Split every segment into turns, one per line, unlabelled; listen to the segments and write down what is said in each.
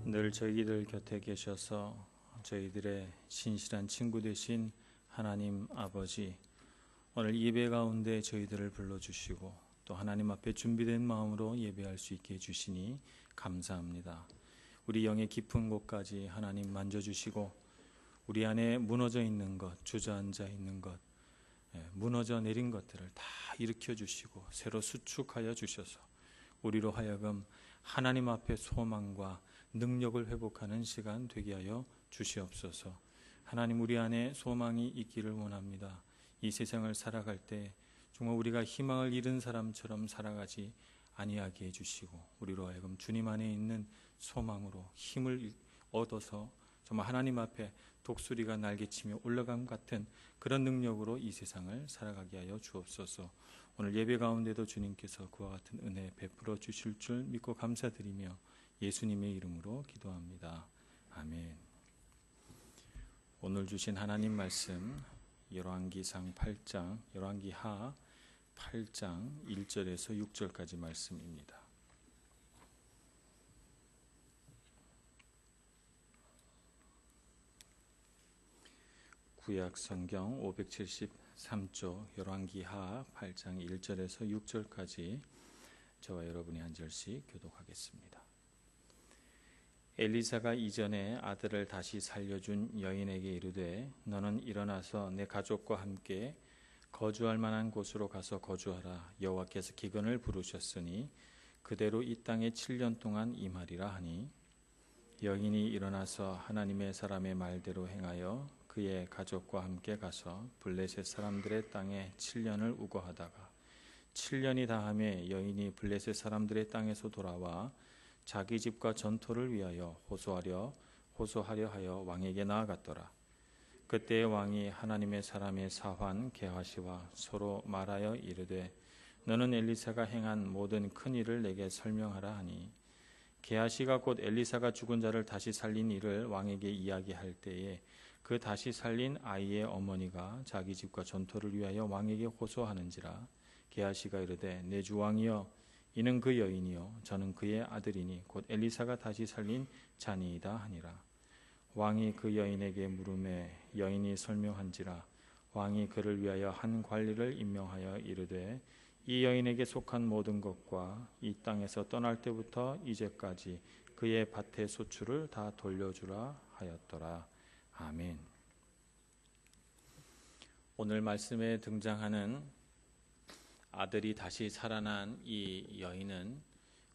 늘 저희들 곁에 계셔서 저희들의 신실한 친구 되신 하나님 아버지, 오늘 예배 가운데 저희들을 불러주시고 또 하나님 앞에 준비된 마음으로 예배할 수 있게 해주시니 감사합니다. 우리 영의 깊은 곳까지 하나님 만져주시고 우리 안에 무너져 있는 것, 주저앉아 있는 것, 무너져 내린 것들을 다 일으켜 주시고 새로 수축하여 주셔서 우리로 하여금 하나님 앞에 소망과 능력을 회복하는 시간 되게 하여 주시옵소서. 하나님, 우리 안에 소망이 있기를 원합니다. 이 세상을 살아갈 때 정말 우리가 희망을 잃은 사람처럼 살아가지 아니하게 해주시고 우리로 하여금 주님 안에 있는 소망으로 힘을 얻어서 정말 하나님 앞에 독수리가 날개치며 올라감 같은 그런 능력으로 이 세상을 살아가게 하여 주옵소서. 오늘 예배 가운데도 주님께서 그와 같은 은혜 베풀어 주실 줄 믿고 감사드리며 예수님의 이름으로 기도합니다. 아멘. 오늘 주신 하나님 말씀 열왕기상 8장, 열왕기하 8장 1절에서 6절까지 말씀입니다. 구약 성경 573조 열왕기하 8장 1절에서 6절까지 저와 여러분이 한 절씩 교독하겠습니다. 엘리사가 이전에 아들을 다시 살려준 여인에게 이르되 너는 일어나서 내 가족과 함께 거주할 만한 곳으로 가서 거주하라. 여호와께서 기근을 부르셨으니 그대로 이 땅에 7년 동안 임하리라 하니 여인이 일어나서 하나님의 사람의 말대로 행하여 그의 가족과 함께 가서 블레셋 사람들의 땅에 7년을 우거하다가 7년이 다함에 여인이 블레셋 사람들의 땅에서 돌아와 자기 집과 전토를 위하여 호소하려 하여 왕에게 나아갔더라. 그때 왕이 하나님의 사람의 사환 게하시와 서로 말하여 이르되 너는 엘리사가 행한 모든 큰 일을 내게 설명하라 하니 게하시가 곧 엘리사가 죽은 자를 다시 살린 일을 왕에게 이야기할 때에 그 다시 살린 아이의 어머니가 자기 집과 전토를 위하여 왕에게 호소하는지라. 게하시가 이르되 내 주 왕이여 이는 그 여인이요 저는 그의 아들이니 곧 엘리사가 다시 살린 자니이다 하니라. 왕이 그 여인에게 물으매 여인이 설명한지라. 왕이 그를 위하여 한 관리를 임명하여 이르되 이 여인에게 속한 모든 것과 이 땅에서 떠날 때부터 이제까지 그의 밭의 소출을 다 돌려주라 하였더라. 아멘. 오늘 말씀에 등장하는 아들이 다시 살아난 이 여인은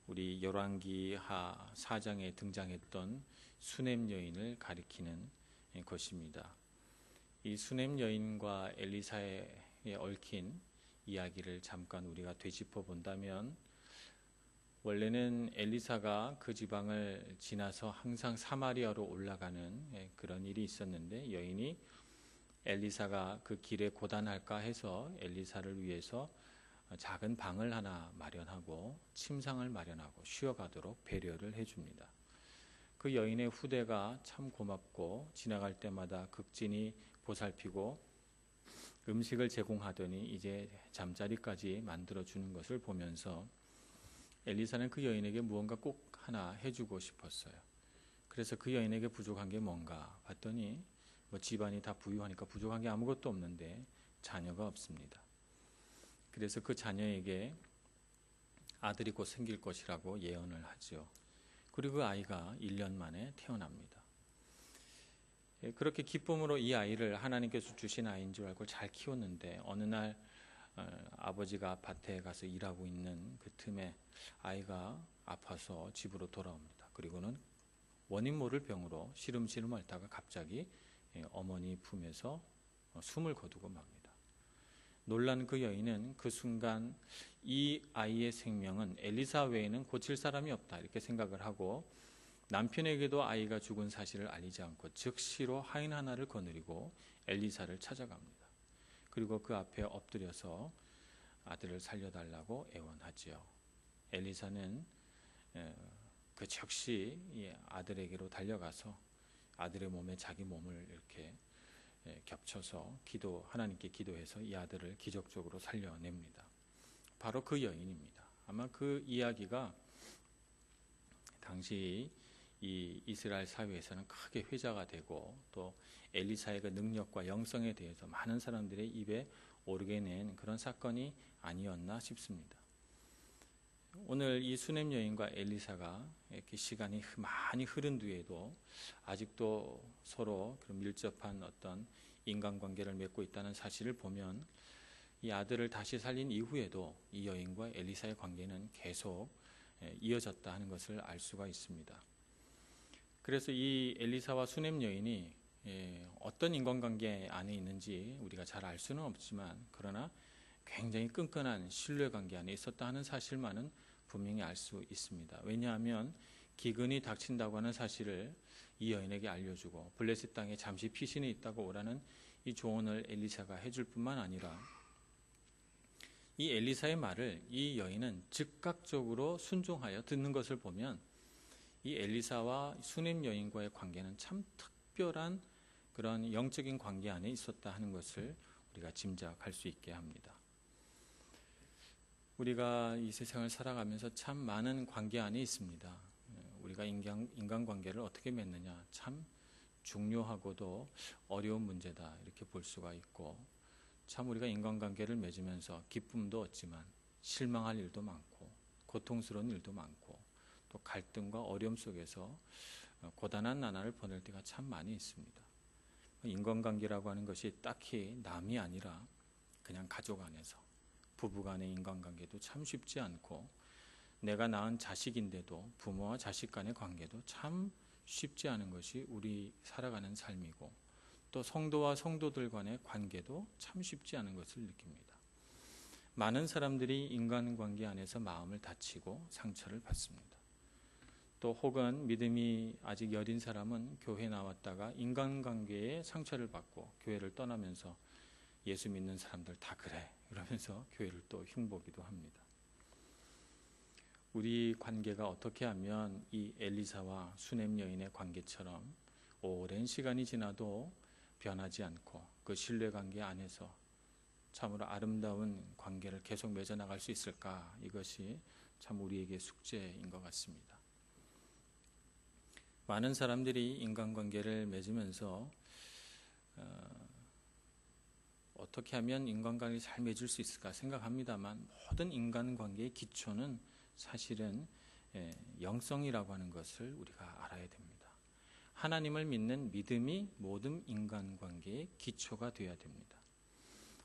우리 열왕기하 4장에 등장했던 수넴 여인을 가리키는 것입니다. 이 수넴 여인과 엘리사에 얽힌 이야기를 잠깐 우리가 되짚어 본다면 원래는 엘리사가 그 지방을 지나서 항상 사마리아로 올라가는 그런 일이 있었는데 여인이 엘리사가 그 길에 고단할까 해서 엘리사를 위해서 작은 방을 하나 마련하고 침상을 마련하고 쉬어가도록 배려를 해줍니다. 그 여인의 후대가 참 고맙고 지나갈 때마다 극진히 보살피고 음식을 제공하더니 이제 잠자리까지 만들어주는 것을 보면서 엘리사는 그 여인에게 무언가 꼭 하나 해주고 싶었어요. 그래서 그 여인에게 부족한 게 뭔가 봤더니 집안이 다 부유하니까 부족한 게 아무것도 없는데 자녀가 없습니다. 그래서 그 자녀에게 아들이 곧 생길 것이라고 예언을 하죠. 그리고 그 아이가 1년 만에 태어납니다. 그렇게 기쁨으로 이 아이를 하나님께서 주신 아이인 줄 알고 잘 키웠는데 어느 날 아버지가 밭에 가서 일하고 있는 그 틈에 아이가 아파서 집으로 돌아옵니다. 그리고는 원인 모를 병으로 시름시름 앓다가 갑자기 어머니 품에서 숨을 거두고 맙니다. 놀란 그 여인은 그 순간 이 아이의 생명은 엘리사 외에는 고칠 사람이 없다 이렇게 생각을 하고 남편에게도 아이가 죽은 사실을 알리지 않고 즉시로 하인 하나를 거느리고 엘리사를 찾아갑니다. 그리고 그 앞에 엎드려서 아들을 살려달라고 애원하지요. 엘리사는 그 즉시 아들에게로 달려가서 아들의 몸에 자기 몸을 이렇게 겹쳐서 하나님께 기도해서 이 아들을 기적적으로 살려냅니다. 바로 그 여인입니다. 아마 그 이야기가 당시 이 이스라엘 사회에서는 크게 회자가 되고 또 엘리사의 그 능력과 영성에 대해서 많은 사람들의 입에 오르게 낸 그런 사건이 아니었나 싶습니다. 오늘 이 수넴 여인과 엘리사가 이렇게 시간이 많이 흐른 뒤에도 아직도 서로 그런 밀접한 어떤 인간관계를 맺고 있다는 사실을 보면 이 아들을 다시 살린 이후에도 이 여인과 엘리사의 관계는 계속 이어졌다 하는 것을 알 수가 있습니다. 그래서 이 엘리사와 수넴 여인이 어떤 인간관계 안에 있는지 우리가 잘 알 수는 없지만 그러나 굉장히 끈끈한 신뢰관계 안에 있었다 하는 사실만은 분명히 알 수 있습니다. 왜냐하면 기근이 닥친다고 하는 사실을 이 여인에게 알려주고 블레셋 땅에 잠시 피신이 있다고 오라는 이 조언을 엘리사가 해줄 뿐만 아니라 이 엘리사의 말을 이 여인은 즉각적으로 순종하여 듣는 것을 보면 이 엘리사와 수넴 여인과의 관계는 참 특별한 그런 영적인 관계 안에 있었다 하는 것을 우리가 짐작할 수 있게 합니다. 우리가 이 세상을 살아가면서 참 많은 관계 안에 있습니다. 우리가 인간관계를 어떻게 맺느냐 참 중요하고도 어려운 문제다 이렇게 볼 수가 있고 참 우리가 인간관계를 맺으면서 기쁨도 얻지만 실망할 일도 많고 고통스러운 일도 많고 또 갈등과 어려움 속에서 고단한 나날을 보낼 때가 참 많이 있습니다. 인간관계라고 하는 것이 딱히 남이 아니라 그냥 가족 안에서 부부 간의 인간관계도 참 쉽지 않고 내가 낳은 자식인데도 부모와 자식 간의 관계도 참 쉽지 않은 것이 우리 살아가는 삶이고 또 성도와 성도들 간의 관계도 참 쉽지 않은 것을 느낍니다. 많은 사람들이 인간관계 안에서 마음을 다치고 상처를 받습니다. 또 혹은 믿음이 아직 여린 사람은 교회 나왔다가 인간관계에 상처를 받고 교회를 떠나면서 예수 믿는 사람들 다 그래 이러면서 교회를 또 흉보기도 합니다. 우리 관계가 어떻게 하면 이 엘리사와 수넴 여인의 관계처럼 오랜 시간이 지나도 변하지 않고 그 신뢰관계 안에서 참으로 아름다운 관계를 계속 맺어나갈 수 있을까? 이것이 참 우리에게 숙제인 것 같습니다. 많은 사람들이 인간관계를 맺으면서 어떻게 하면 인간관계를 잘 맺을 수 있을까 생각합니다만 모든 인간관계의 기초는 사실은 영성이라고 하는 것을 우리가 알아야 됩니다. 하나님을 믿는 믿음이 모든 인간관계의 기초가 되어야 됩니다.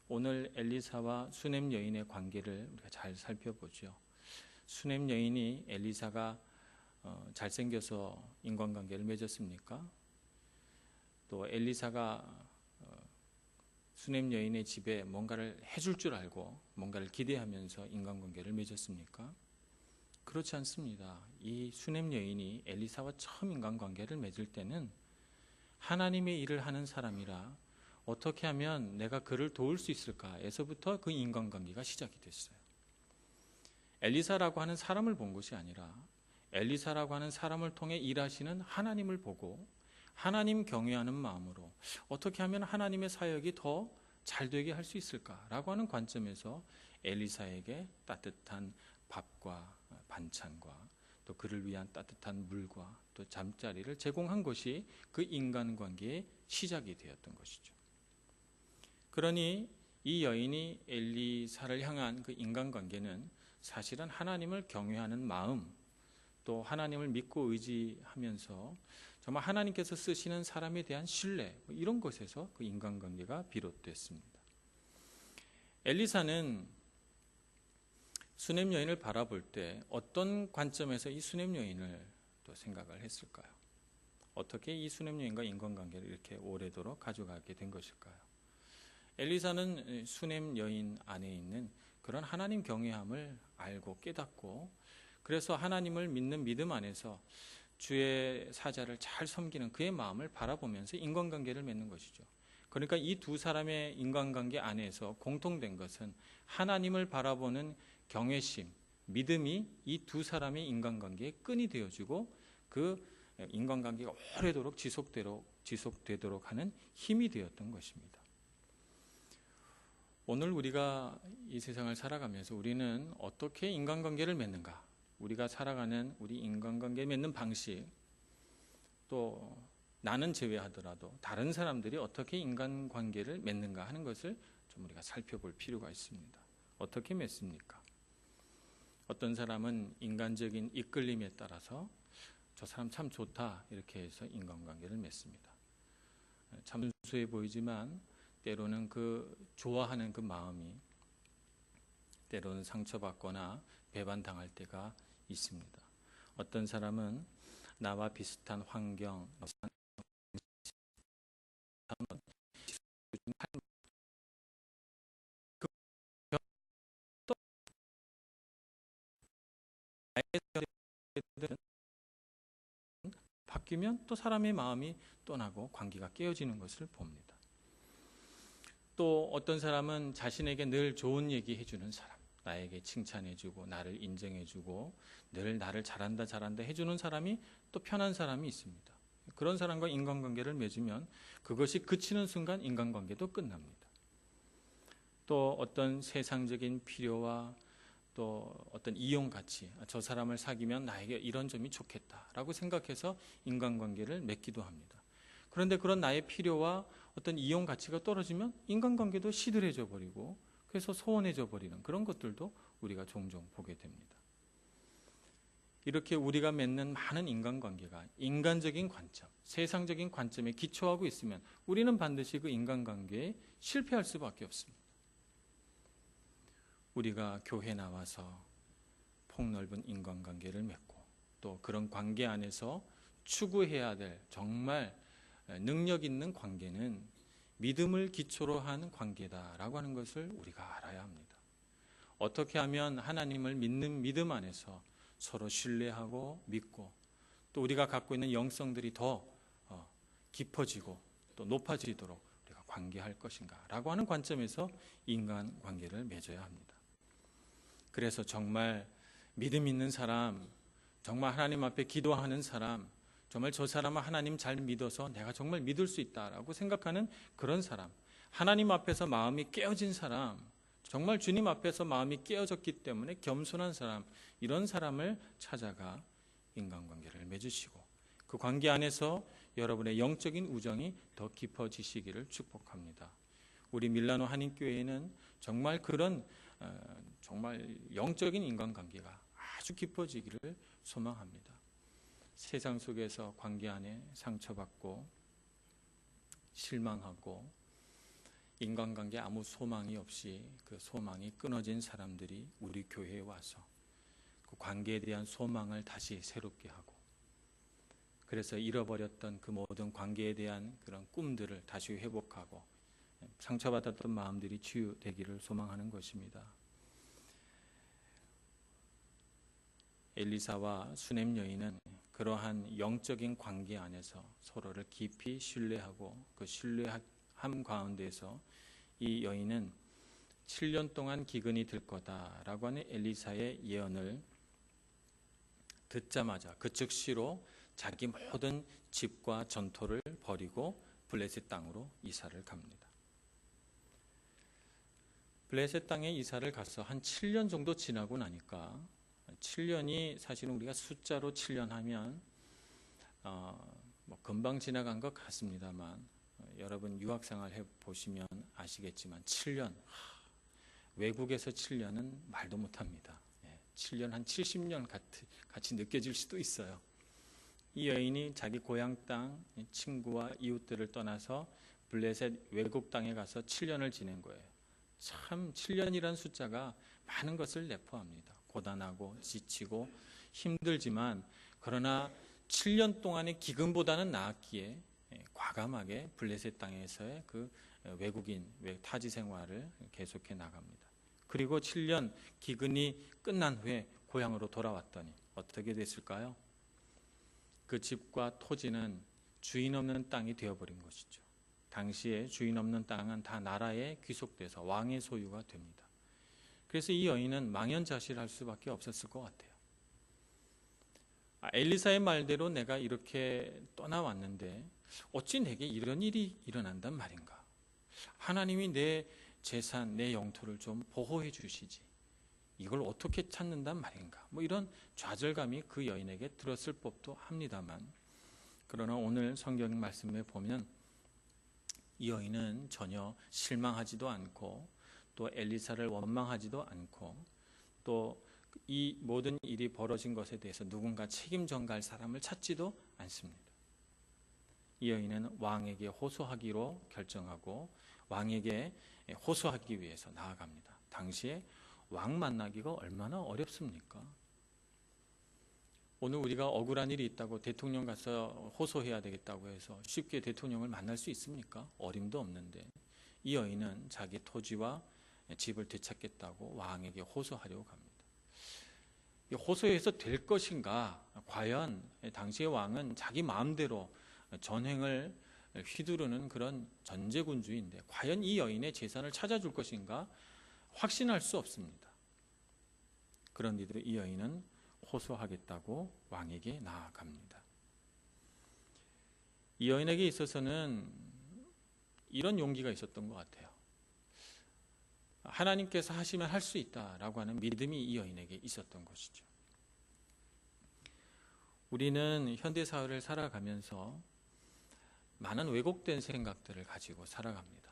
오늘 엘리사와 수넴 여인의 관계를 우리가 잘 살펴보죠. 수넴 여인이 엘리사가 잘생겨서 인간관계를 맺었습니까? 또 엘리사가 수넴 여인의 집에 뭔가를 해줄 줄 알고 뭔가를 기대하면서 인간관계를 맺었습니까? 그렇지 않습니다. 이 수넴 여인이 엘리사와 처음 인간관계를 맺을 때는 하나님의 일을 하는 사람이라 어떻게 하면 내가 그를 도울 수 있을까에서부터 그 인간관계가 시작이 됐어요. 엘리사라고 하는 사람을 본 것이 아니라 엘리사라고 하는 사람을 통해 일하시는 하나님을 보고 하나님 경외하는 마음으로 어떻게 하면 하나님의 사역이 더 잘되게 할 수 있을까라고 하는 관점에서 엘리사에게 따뜻한 밥과 반찬과 또 그를 위한 따뜻한 물과 또 잠자리를 제공한 것이 그 인간관계의 시작이 되었던 것이죠. 그러니 이 여인이 엘리사를 향한 그 인간관계는 사실은 하나님을 경외하는 마음 또 하나님을 믿고 의지하면서 정말 하나님께서 쓰시는 사람에 대한 신뢰 이런 것에서 그 인간관계가 비롯됐습니다. 엘리사는 수넴 여인을 바라볼 때 어떤 관점에서 이 수넴 여인을 또 생각을 했을까요? 어떻게 이 수넴 여인과 인간관계를 이렇게 오래도록 가져가게 된 것일까요? 엘리사는 수넴 여인 안에 있는 그런 하나님 경외함을 알고 깨닫고 그래서 하나님을 믿는 믿음 안에서 주의 사자를 잘 섬기는 그의 마음을 바라보면서 인간관계를 맺는 것이죠. 그러니까 이 두 사람의 인간관계 안에서 공통된 것은 하나님을 바라보는 경외심, 믿음이 이 두 사람의 인간관계의 끈이 되어주고 그 인간관계가 오래도록 지속되도록 하는 힘이 되었던 것입니다. 오늘 우리가 이 세상을 살아가면서 우리는 어떻게 인간관계를 맺는가? 우리가 살아가는 우리 인간관계 맺는 방식, 또 나는 제외하더라도 다른 사람들이 어떻게 인간관계를 맺는가 하는 것을 좀 우리가 살펴볼 필요가 있습니다. 어떻게 맺습니까? 어떤 사람은 인간적인 이끌림에 따라서 저 사람 참 좋다 이렇게 해서 인간관계를 맺습니다. 참 순수해 보이지만 때로는 그 좋아하는 그 마음이 때로는 상처받거나 배반당할 때가 있습니다. 어떤 사람은 나와 비슷한 환경, 바뀌면 또 사람의 마음이 떠나고 관계가 깨어지는 것을 봅니다. 또 어떤 사람은 자신에게 늘 좋은 얘기 해주는 사람, 나에게 칭찬해주고 나를 인정해주고 늘 나를 잘한다 해주는 사람이 또 편한 사람이 있습니다. 그런 사람과 인간관계를 맺으면 그것이 그치는 순간 인간관계도 끝납니다. 또 어떤 세상적인 필요와 또 어떤 이용 가치, 저 사람을 사귀면 나에게 이런 점이 좋겠다라고 생각해서 인간관계를 맺기도 합니다. 그런데 그런 나의 필요와 어떤 이용 가치가 떨어지면 인간관계도 시들해져 버리고 그래서 소원해져 버리는 그런 것들도 우리가 종종 보게 됩니다. 이렇게 우리가 맺는 많은 인간관계가 인간적인 관점, 세상적인 관점에 기초하고 있으면 우리는 반드시 그 인간관계에 실패할 수밖에 없습니다. 우리가 교회 나와서 폭넓은 인간관계를 맺고 또 그런 관계 안에서 추구해야 될 정말 능력 있는 관계는 믿음을 기초로 한 관계다라고 하는 것을 우리가 알아야 합니다. 어떻게 하면 하나님을 믿는 믿음 안에서 서로 신뢰하고 믿고 또 우리가 갖고 있는 영성들이 더 깊어지고 또 높아지도록 우리가 관계할 것인가라고 하는 관점에서 인간관계를 맺어야 합니다. 그래서 정말 믿음 있는 사람, 정말 하나님 앞에 기도하는 사람, 정말 저 사람은 하나님 잘 믿어서 내가 정말 믿을 수 있다라고 생각하는 그런 사람, 하나님 앞에서 마음이 깨어진 사람, 정말 주님 앞에서 마음이 깨어졌기 때문에 겸손한 사람, 이런 사람을 찾아가 인간관계를 맺으시고 그 관계 안에서 여러분의 영적인 우정이 더 깊어지시기를 축복합니다. 우리 밀라노 한인교회에는 정말 그런 정말 영적인 인간관계가 아주 깊어지기를 소망합니다. 세상 속에서 관계 안에 상처받고 실망하고 인간관계 아무 소망이 없이 그 소망이 끊어진 사람들이 우리 교회에 와서 그 관계에 대한 소망을 다시 새롭게 하고 그래서 잃어버렸던 그 모든 관계에 대한 그런 꿈들을 다시 회복하고 상처받았던 마음들이 치유되기를 소망하는 것입니다. 엘리사와 수넴 여인은 그러한 영적인 관계 안에서 서로를 깊이 신뢰하고 그 신뢰함 가운데서 이 여인은 7년 동안 기근이 들 거다라고 하는 엘리사의 예언을 듣자마자 그 즉시로 자기 모든 집과 전토를 버리고 블레셋 땅으로 이사를 갑니다. 블레셋 땅에 이사를 가서 한 7년 정도 지나고 나니까 7년이 사실은 우리가 숫자로 7년 하면 금방 지나간 것 같습니다만 여러분 유학생활 해보시면 아시겠지만 7년 외국에서 7년은 말도 못합니다. 7년 한 70년 같이 느껴질 수도 있어요. 이 여인이 자기 고향 땅 친구와 이웃들을 떠나서 블레셋 외국 땅에 가서 7년을 지낸 거예요. 참 7년이라는 숫자가 많은 것을 내포합니다. 고단하고 지치고 힘들지만 그러나 7년 동안의 기근보다는 나았기에 과감하게 블레셋 땅에서의 그 외국인 타지 생활을 계속해 나갑니다. 그리고 7년 기근이 끝난 후에 고향으로 돌아왔더니 어떻게 됐을까요? 그 집과 토지는 주인 없는 땅이 되어버린 것이죠. 당시에 주인 없는 땅은 다 나라에 귀속돼서 왕의 소유가 됩니다. 그래서 이 여인은 망연자실할 수밖에 없었을 것 같아요. 엘리사의 말대로 내가 이렇게 떠나왔는데 어찌 내게 이런 일이 일어난단 말인가? 하나님이 내 재산, 내 영토를 좀 보호해 주시지. 이걸 어떻게 찾는단 말인가? 이런 좌절감이 그 여인에게 들었을 법도 합니다만 그러나 오늘 성경 말씀에 보면 이 여인은 전혀 실망하지도 않고 또 엘리사를 원망하지도 않고 또 이 모든 일이 벌어진 것에 대해서 누군가 책임 전가할 사람을 찾지도 않습니다. 이 여인은 왕에게 호소하기로 결정하고 왕에게 호소하기 위해서 나아갑니다. 당시에 왕 만나기가 얼마나 어렵습니까? 오늘 우리가 억울한 일이 있다고 대통령 가서 호소해야 되겠다고 해서 쉽게 대통령을 만날 수 있습니까? 어림도 없는데 이 여인은 자기 토지와 집을 되찾겠다고 왕에게 호소하려고 갑니다. 호소해서 될 것인가? 과연 당시의 왕은 자기 마음대로 전횡을 휘두르는 그런 전제군주인데 과연 이 여인의 재산을 찾아줄 것인가? 확신할 수 없습니다. 그런데도 이 여인은 호소하겠다고 왕에게 나아갑니다. 이 여인에게 있어서는 이런 용기가 있었던 것 같아요. 하나님께서 하시면 할 수 있다라고 하는 믿음이 이 여인에게 있었던 것이죠. 우리는 현대사회를 살아가면서 많은 왜곡된 생각들을 가지고 살아갑니다.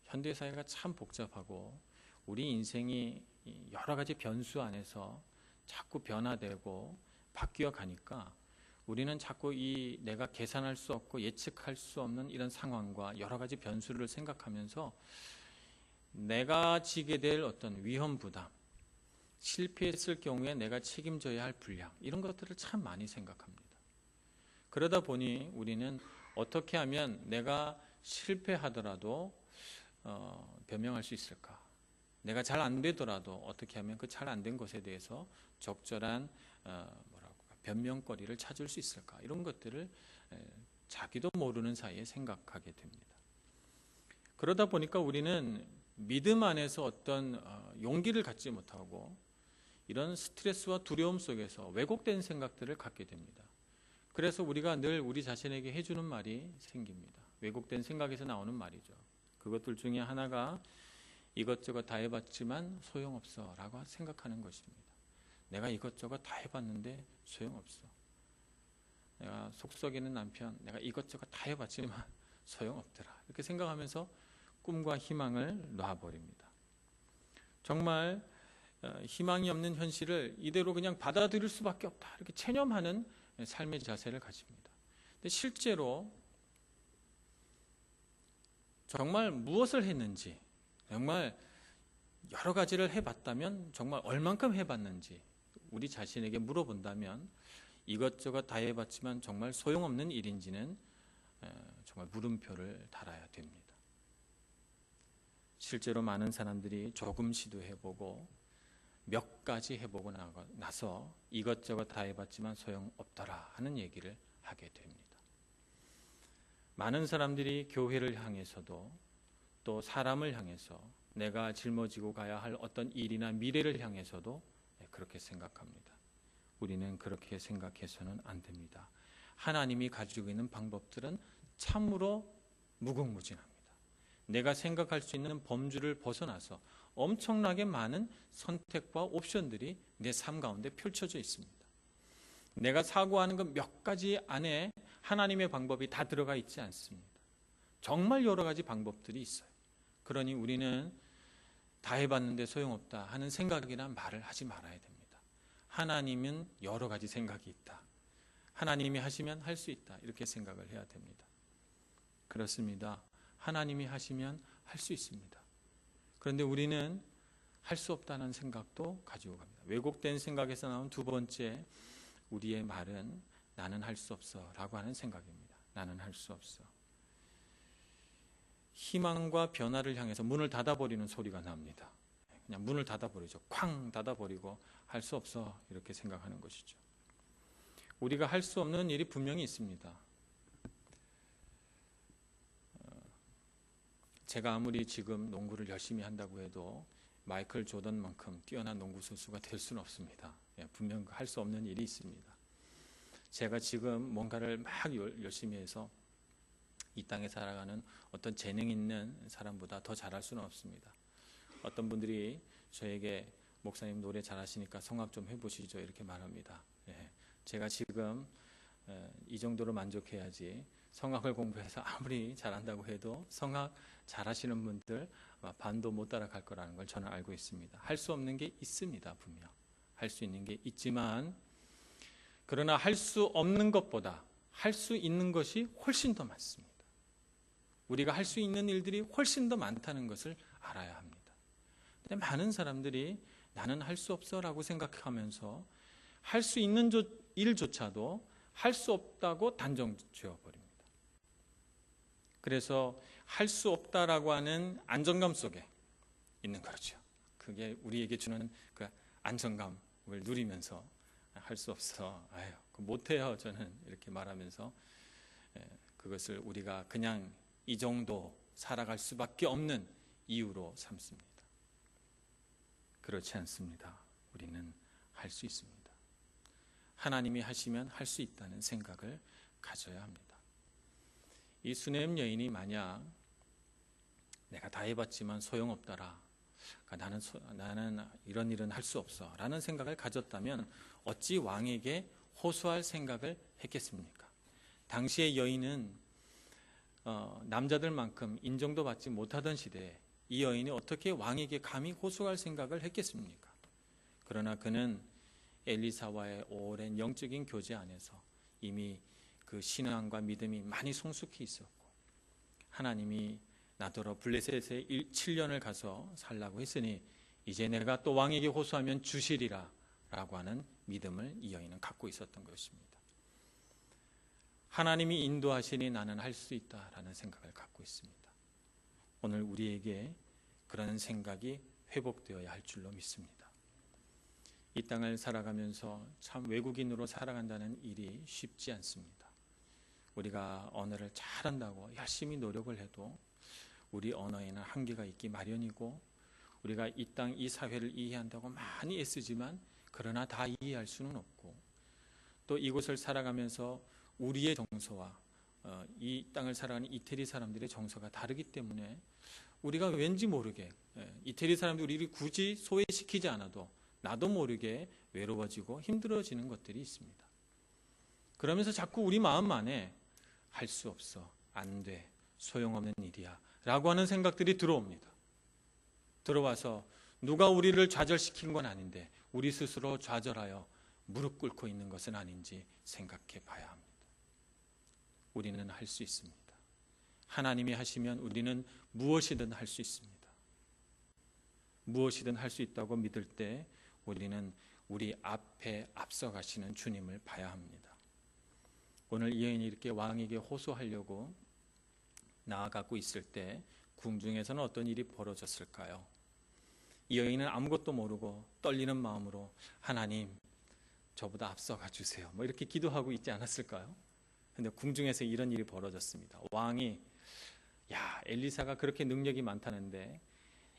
현대사회가 참 복잡하고 우리 인생이 여러 가지 변수 안에서 자꾸 변화되고 바뀌어 가니까 우리는 자꾸 이 내가 계산할 수 없고 예측할 수 없는 이런 상황과 여러 가지 변수를 생각하면서 내가 지게 될 어떤 위험 부담, 실패했을 경우에 내가 책임져야 할 분량, 이런 것들을 참 많이 생각합니다. 그러다 보니 우리는 어떻게 하면 내가 실패하더라도 변명할 수 있을까? 내가 잘 안 되더라도 어떻게 하면 그 잘 안 된 것에 대해서 적절한 변명거리를 찾을 수 있을까? 이런 것들을 자기도 모르는 사이에 생각하게 됩니다. 그러다 보니까 우리는 믿음 안에서 어떤 용기를 갖지 못하고 이런 스트레스와 두려움 속에서 왜곡된 생각들을 갖게 됩니다. 그래서 우리가 늘 우리 자신에게 해주는 말이 생깁니다. 왜곡된 생각에서 나오는 말이죠. 그것들 중에 하나가 이것저것 다 해봤지만 소용없어 라고 생각하는 것입니다. 내가 이것저것 다 해봤는데 소용없어. 내가 속 썩이는 남편, 내가 이것저것 다 해봤지만 소용없더라. 이렇게 생각하면서 꿈과 희망을 놔버립니다. 정말 희망이 없는 현실을 이대로 그냥 받아들일 수밖에 없다. 이렇게 체념하는 삶의 자세를 가집니다. 근데 실제로 정말 무엇을 했는지, 정말 여러 가지를 해봤다면 정말 얼만큼 해봤는지 우리 자신에게 물어본다면 이것저것 다 해봤지만 정말 소용없는 일인지는 정말 물음표를 달아야 됩니다. 실제로 많은 사람들이 조금 시도해보고 몇 가지 해보고 나서 이것저것 다 해봤지만 소용없더라 하는 얘기를 하게 됩니다. 많은 사람들이 교회를 향해서도 또 사람을 향해서 내가 짊어지고 가야 할 어떤 일이나 미래를 향해서도 그렇게 생각합니다. 우리는 그렇게 생각해서는 안 됩니다. 하나님이 가지고 있는 방법들은 참으로 무궁무진합니다. 내가 생각할 수 있는 범주를 벗어나서 엄청나게 많은 선택과 옵션들이 내 삶 가운데 펼쳐져 있습니다. 내가 사고하는 것 몇 가지 안에 하나님의 방법이 다 들어가 있지 않습니다. 정말 여러 가지 방법들이 있어요. 그러니 우리는 다 해봤는데 소용없다 하는 생각이나 말을 하지 말아야 됩니다. 하나님은 여러 가지 생각이 있다. 하나님이 하시면 할 수 있다. 이렇게 생각을 해야 됩니다. 그렇습니다. 하나님이 하시면 할 수 있습니다. 그런데 우리는 할 수 없다는 생각도 가지고 갑니다. 왜곡된 생각에서 나온 두 번째 우리의 말은 나는 할 수 없어 라고 하는 생각입니다. 나는 할 수 없어. 희망과 변화를 향해서 문을 닫아버리는 소리가 납니다. 그냥 문을 닫아버리죠. 쾅 닫아버리고 할 수 없어 이렇게 생각하는 것이죠. 우리가 할 수 없는 일이 분명히 있습니다. 제가 아무리 지금 농구를 열심히 한다고 해도 마이클 조던만큼 뛰어난 농구 선수가 될 수는 없습니다. 분명 할 수 없는 일이 있습니다. 제가 지금 뭔가를 막 열심히 해서 이 땅에 살아가는 어떤 재능 있는 사람보다 더 잘할 수는 없습니다. 어떤 분들이 저에게 목사님 노래 잘하시니까 성악 좀 해보시죠 이렇게 말합니다. 제가 지금 이 정도로 만족해야지 성악을 공부해서 아무리 잘한다고 해도 성악 잘하시는 분들 아마 반도 못 따라갈 거라는 걸 저는 알고 있습니다. 할 수 없는 게 있습니다. 분명 할 수 있는 게 있지만, 그러나 할 수 없는 것보다 할 수 있는 것이 훨씬 더 많습니다. 우리가 할 수 있는 일들이 훨씬 더 많다는 것을 알아야 합니다. 근데 많은 사람들이 나는 할 수 없어 라고 생각하면서 할 수 있는 일조차도 할 수 없다고 단정 지어버립니다. 그래서 할 수 없다라고 하는 안정감 속에 있는 거죠. 그게 우리에게 주는 그 안정감을 누리면서 할 수 없어, 아유 못해요 저는, 이렇게 말하면서 그것을 우리가 그냥 이 정도 살아갈 수밖에 없는 이유로 삼습니다. 그렇지 않습니다. 우리는 할 수 있습니다. 하나님이 하시면 할 수 있다는 생각을 가져야 합니다. 이 수넴 여인이 만약 내가 다 해봤지만 소용없더라, 그러니까 나는 이런 일은 할 수 없어 라는 생각을 가졌다면 어찌 왕에게 호소할 생각을 했겠습니까? 당시의 여인은 남자들만큼 인정도 받지 못하던 시대에 이 여인이 어떻게 왕에게 감히 호소할 생각을 했겠습니까? 그러나 그는 엘리사와의 오랜 영적인 교제 안에서 이미 그 신앙과 믿음이 많이 성숙해 있었고, 하나님이 나더러 블레셋에 7년을 가서 살라고 했으니 이제 내가 또 왕에게 호소하면 주시리라 라고 하는 믿음을 이 여인은 갖고 있었던 것입니다. 하나님이 인도하시니 나는 할 수 있다라는 생각을 갖고 있습니다. 오늘 우리에게 그런 생각이 회복되어야 할 줄로 믿습니다. 이 땅을 살아가면서 참 외국인으로 살아간다는 일이 쉽지 않습니다. 우리가 언어를 잘한다고 열심히 노력을 해도 우리 언어에는 한계가 있기 마련이고, 우리가 이 땅, 이 사회를 이해한다고 많이 애쓰지만 그러나 다 이해할 수는 없고, 또 이곳을 살아가면서 우리의 정서와 이 땅을 살아가는 이태리 사람들의 정서가 다르기 때문에 우리가 왠지 모르게 이태리 사람들이 우리를 굳이 소외시키지 않아도 나도 모르게 외로워지고 힘들어지는 것들이 있습니다. 그러면서 자꾸 우리 마음 안에 할 수 없어, 안 돼, 소용없는 일이야 라고 하는 생각들이 들어옵니다. 들어와서 누가 우리를 좌절시킨 건 아닌데 우리 스스로 좌절하여 무릎 꿇고 있는 것은 아닌지 생각해 봐야 합니다. 우리는 할 수 있습니다. 하나님이 하시면 우리는 무엇이든 할 수 있습니다. 무엇이든 할 수 있다고 믿을 때 우리는 우리 앞에 앞서가시는 주님을 봐야 합니다. 오늘 이 여인이 이렇게 왕에게 호소하려고 나아가고 있을 때 궁중에서는 어떤 일이 벌어졌을까요? 이 여인은 아무것도 모르고 떨리는 마음으로 하나님 저보다 앞서가 주세요 뭐 이렇게 기도하고 있지 않았을까요? 근데 궁중에서 이런 일이 벌어졌습니다. 왕이 엘리사가 그렇게 능력이 많다는데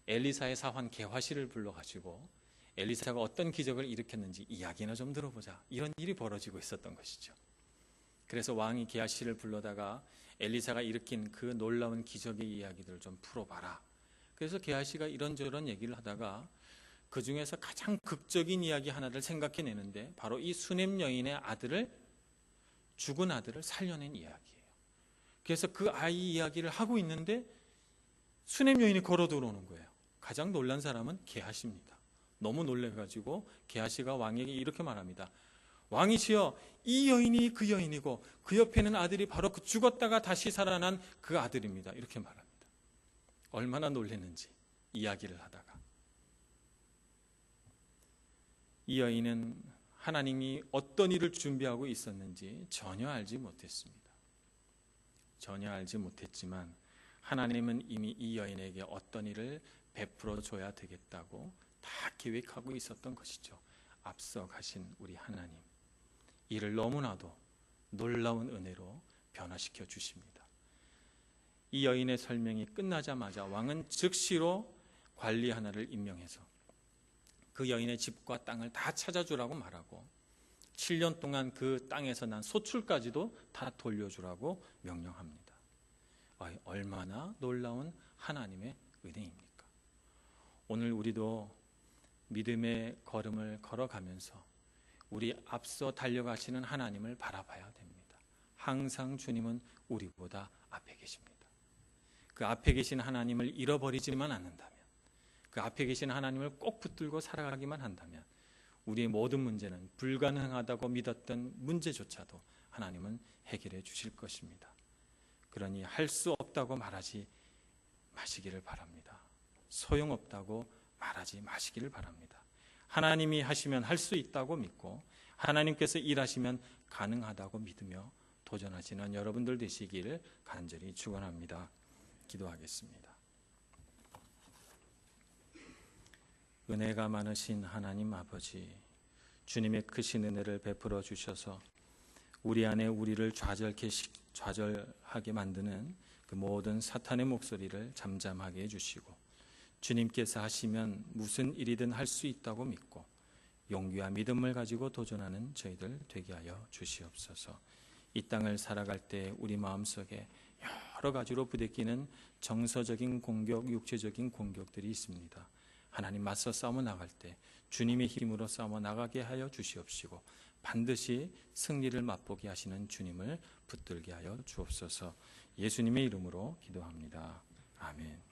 엘리사의 사환 게하시를 불러가지고 엘리사가 어떤 기적을 일으켰는지 이야기나 좀 들어보자, 이런 일이 벌어지고 있었던 것이죠. 그래서 왕이 게하시를 불러다가 엘리사가 일으킨 그 놀라운 기적의 이야기들을 좀 풀어봐라. 그래서 게하시가 이런저런 얘기를 하다가 그 중에서 가장 극적인 이야기 하나를 생각해내는데 바로 이 수넴 여인의 죽은 아들을 살려낸 이야기예요. 그래서 그 아이 이야기를 하고 있는데 수넴 여인이 걸어 들어오는 거예요. 가장 놀란 사람은 게하시입니다. 너무 놀래가지고 게하시가 왕에게 이렇게 말합니다. 왕이시여, 이 여인이 그 여인이고 그 옆에는 아들이 바로 그 죽었다가 다시 살아난 그 아들입니다. 이렇게 말합니다. 얼마나 놀랐는지 이야기를 하다가. 이 여인은 하나님이 어떤 일을 준비하고 있었는지 전혀 알지 못했습니다. 전혀 알지 못했지만 하나님은 이미 이 여인에게 어떤 일을 베풀어 줘야 되겠다고 다 계획하고 있었던 것이죠. 앞서 가신 우리 하나님, 이를 너무나도 놀라운 은혜로 변화시켜 주십니다. 이 여인의 설명이 끝나자마자 왕은 즉시로 관리 하나를 임명해서 그 여인의 집과 땅을 다 찾아주라고 말하고 7년 동안 그 땅에서 난 소출까지도 다 돌려주라고 명령합니다. 얼마나 놀라운 하나님의 은혜입니까? 오늘 우리도 믿음의 걸음을 걸어가면서 우리 앞서 달려가시는 하나님을 바라봐야 됩니다. 항상 주님은 우리보다 앞에 계십니다. 그 앞에 계신 하나님을 잃어버리지만 않는다면, 그 앞에 계신 하나님을 꼭 붙들고 살아가기만 한다면 우리의 모든 문제는 불가능하다고 믿었던 문제조차도 하나님은 해결해 주실 것입니다. 그러니 할 수 없다고 말하지 마시기를 바랍니다. 소용없다고 말하지 마시기를 바랍니다. 하나님이 하시면 할 수 있다고 믿고 하나님께서 일하시면 가능하다고 믿으며 도전하시는 여러분들 되시기를 간절히 축원합니다. 기도하겠습니다. 은혜가 많으신 하나님 아버지, 주님의 크신 은혜를 베풀어 주셔서 우리 안에 우리를 좌절하게 만드는 그 모든 사탄의 목소리를 잠잠하게 해주시고, 주님께서 하시면 무슨 일이든 할 수 있다고 믿고 용기와 믿음을 가지고 도전하는 저희들 되게 하여 주시옵소서. 이 땅을 살아갈 때 우리 마음속에 여러 가지로 부대끼는 정서적인 공격, 육체적인 공격들이 있습니다. 하나님 맞서 싸워 나갈 때 주님의 힘으로 싸워 나가게 하여 주시옵시고, 반드시 승리를 맛보게 하시는 주님을 붙들게 하여 주옵소서. 예수님의 이름으로 기도합니다. 아멘.